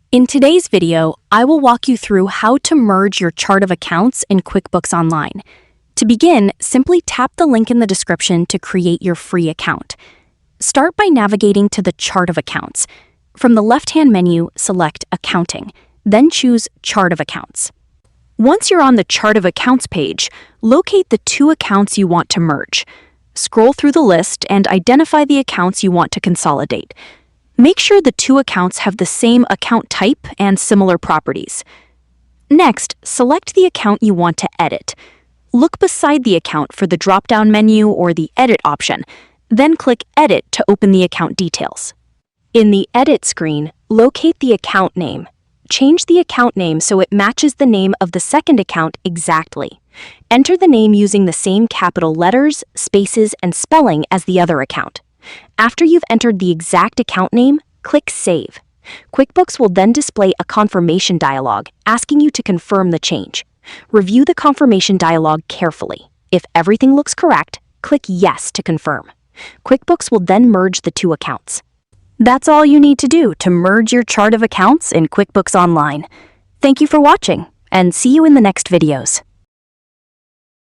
In today's video, I will walk you through how to merge your chart of accounts in QuickBooks Online. To begin, simply tap the link in the description to create your free account. Start by navigating to the Chart of Accounts. From the left-hand menu, select Accounting, then choose Chart of Accounts. Once you're on the Chart of Accounts page, locate the two accounts you want to merge. Scroll through the list and identify the accounts you want to consolidate. Make sure the two accounts have the same account type and similar properties. Next, select the account you want to edit. Look beside the account for the drop-down menu or the Edit option, then click Edit to open the account details. In the Edit screen, locate the account name. Change the account name so it matches the name of the second account exactly. Enter the name using the same capital letters, spaces, and spelling as the other account. After you've entered the exact account name, click Save. QuickBooks will then display a confirmation dialog asking you to confirm the change. Review the confirmation dialog carefully. If everything looks correct, click Yes to confirm. QuickBooks will then merge the two accounts. That's all you need to do to merge your chart of accounts in QuickBooks Online. Thank you for watching, and see you in the next videos.